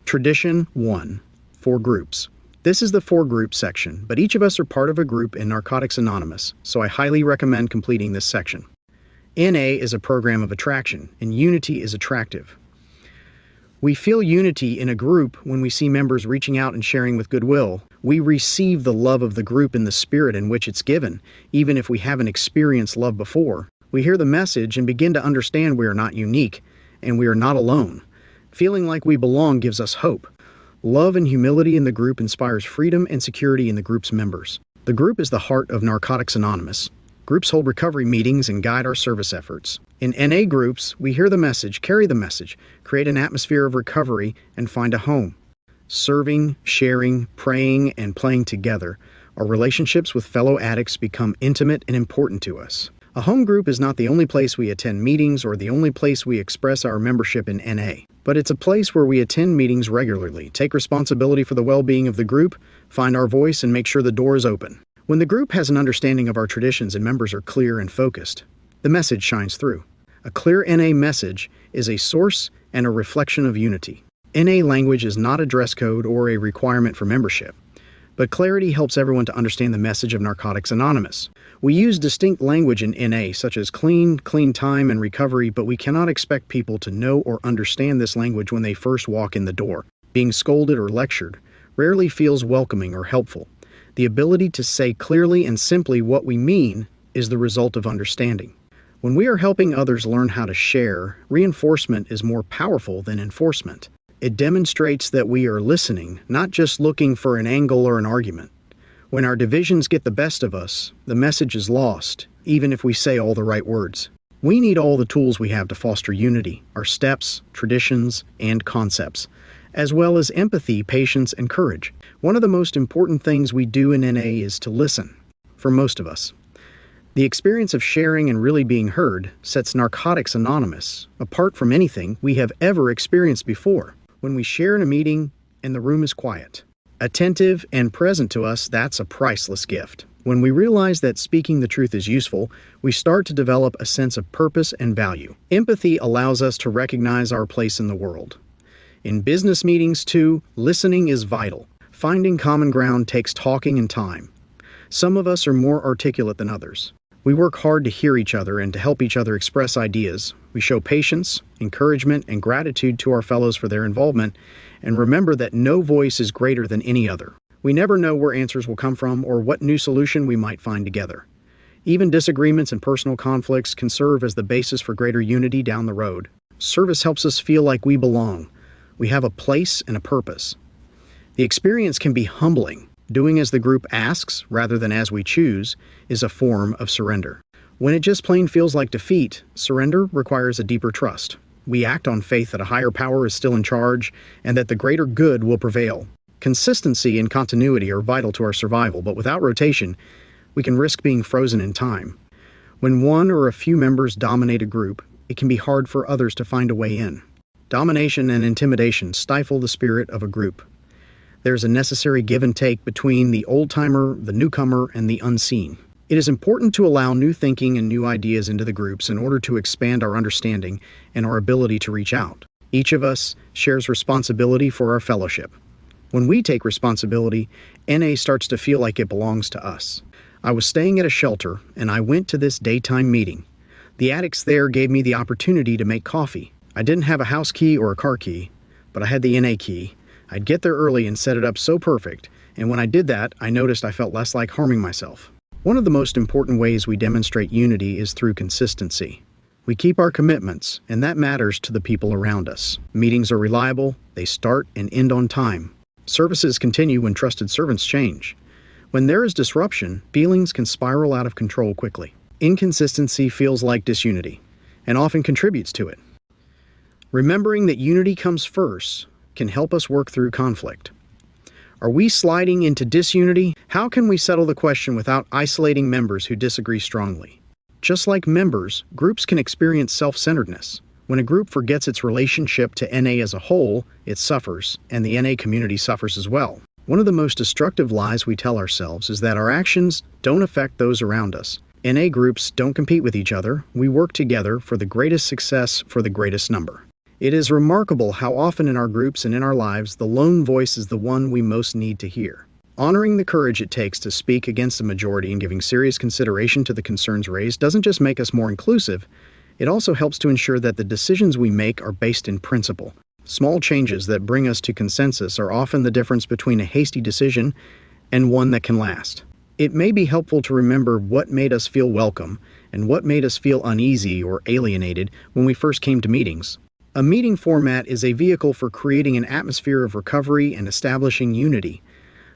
Tradition 1. 4 groups. This is the 4 group section, but each of us are part of a group in Narcotics Anonymous, so I highly recommend completing this section. NA is a program of attraction, and unity is attractive. We feel unity in a group when we see members reaching out and sharing with goodwill. We receive the love of the group in the spirit in which it's given, even if we haven't experienced love before. We hear the message and begin to understand we are not unique, and we are not alone. Feeling like we belong gives us hope. Love and humility in the group inspires freedom and security in the group's members. The group is the heart of Narcotics Anonymous. Groups hold recovery meetings and guide our service efforts. In NA groups, we hear the message, carry the message, create an atmosphere of recovery, and find a home. Serving, sharing, praying, and playing together, our relationships with fellow addicts become intimate and important to us. A home group is not the only place we attend meetings or the only place we express our membership in NA, but it's a place where we attend meetings regularly, take responsibility for the well-being of the group, find our voice, and make sure the door is open. When the group has an understanding of our traditions and members are clear and focused, the message shines through. A clear NA message is a source and a reflection of unity. NA language is not a dress code or a requirement for membership, but clarity helps everyone to understand the message of Narcotics Anonymous. We use distinct language in NA, such as clean time, and recovery, but we cannot expect people to know or understand this language when they first walk in the door. Being scolded or lectured rarely feels welcoming or helpful. The ability to say clearly and simply what we mean is the result of understanding. When we are helping others learn how to share, reinforcement is more powerful than enforcement. It demonstrates that we are listening, not just looking for an angle or an argument. When our divisions get the best of us, the message is lost, even if we say all the right words. We need all the tools we have to foster unity, our steps, traditions, and concepts, as well as empathy, patience, and courage. One of the most important things we do in NA is to listen, for most of us. The experience of sharing and really being heard sets Narcotics Anonymous apart from anything we have ever experienced before. When we share in a meeting and the room is quiet, attentive, and present to us, that's a priceless gift. When we realize that speaking the truth is useful, we start to develop a sense of purpose and value. Empathy allows us to recognize our place in the world. In business meetings, too, listening is vital. Finding common ground takes talking and time. Some of us are more articulate than others. We work hard to hear each other and to help each other express ideas. We show patience, encouragement, and gratitude to our fellows for their involvement, and remember that no voice is greater than any other. We never know where answers will come from or what new solution we might find together. Even disagreements and personal conflicts can serve as the basis for greater unity down the road. Service helps us feel like we belong. We have a place and a purpose. The experience can be humbling. Doing as the group asks, rather than as we choose, is a form of surrender. When it just plain feels like defeat, surrender requires a deeper trust. We act on faith that a higher power is still in charge and that the greater good will prevail. Consistency and continuity are vital to our survival, but without rotation, we can risk being frozen in time. When one or a few members dominate a group, it can be hard for others to find a way in. Domination and intimidation stifle the spirit of a group. There's a necessary give and take between the old-timer, the newcomer, and the unseen. It is important to allow new thinking and new ideas into the groups in order to expand our understanding and our ability to reach out. Each of us shares responsibility for our fellowship. When we take responsibility, NA starts to feel like it belongs to us. I was staying at a shelter, and I went to this daytime meeting. The addicts there gave me the opportunity to make coffee. I didn't have a house key or a car key, but I had the NA key. I'd get there early and set it up so perfect, and when I did that, I noticed I felt less like harming myself. One of the most important ways we demonstrate unity is through consistency. We keep our commitments, and that matters to the people around us. Meetings are reliable, they start and end on time. Services continue when trusted servants change. When there is disruption, feelings can spiral out of control quickly. Inconsistency feels like disunity, and often contributes to it. Remembering that unity comes first can help us work through conflict. Are we sliding into disunity? How can we settle the question without isolating members who disagree strongly? Just like members, groups can experience self-centeredness. When a group forgets its relationship to NA as a whole, it suffers, and the NA community suffers as well. One of the most destructive lies we tell ourselves is that our actions don't affect those around us. NA groups don't compete with each other. We work together for the greatest success for the greatest number. It is remarkable how often in our groups and in our lives, the lone voice is the one we most need to hear. Honoring the courage it takes to speak against the majority and giving serious consideration to the concerns raised doesn't just make us more inclusive, it also helps to ensure that the decisions we make are based in principle. Small changes that bring us to consensus are often the difference between a hasty decision and one that can last. It may be helpful to remember what made us feel welcome and what made us feel uneasy or alienated when we first came to meetings. A meeting format is a vehicle for creating an atmosphere of recovery and establishing unity.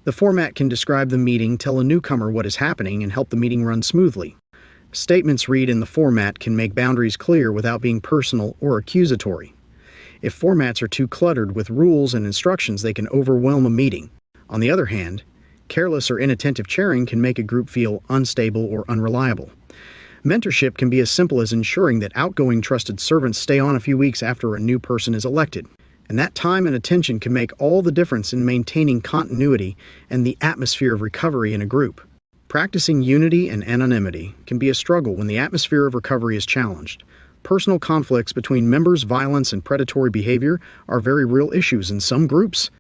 The format can describe the meeting, tell a newcomer what is happening, and help the meeting run smoothly. Statements read in the format can make boundaries clear without being personal or accusatory. If formats are too cluttered with rules and instructions, they can overwhelm a meeting. On the other hand, careless or inattentive chairing can make a group feel unstable or unreliable. Mentorship can be as simple as ensuring that outgoing trusted servants stay on a few weeks after a new person is elected. And that time and attention can make all the difference in maintaining continuity and the atmosphere of recovery in a group. Practicing unity and anonymity can be a struggle when the atmosphere of recovery is challenged. Personal conflicts between members, violence, and predatory behavior are very real issues in some groups.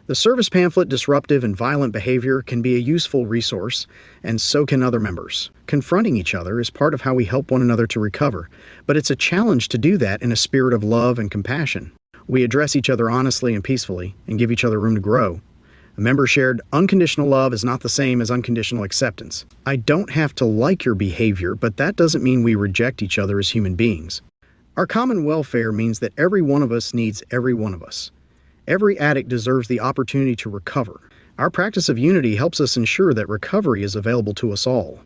The service pamphlet Disruptive and Violent Behavior can be a useful resource, and so can other members. Confronting each other is part of how we help one another to recover, but it's a challenge to do that in a spirit of love and compassion. We address each other honestly and peacefully, and give each other room to grow. A member shared, unconditional love is not the same as unconditional acceptance. I don't have to like your behavior, but that doesn't mean we reject each other as human beings. Our common welfare means that every one of us needs every one of us. Every addict deserves the opportunity to recover. Our practice of unity helps us ensure that recovery is available to us all.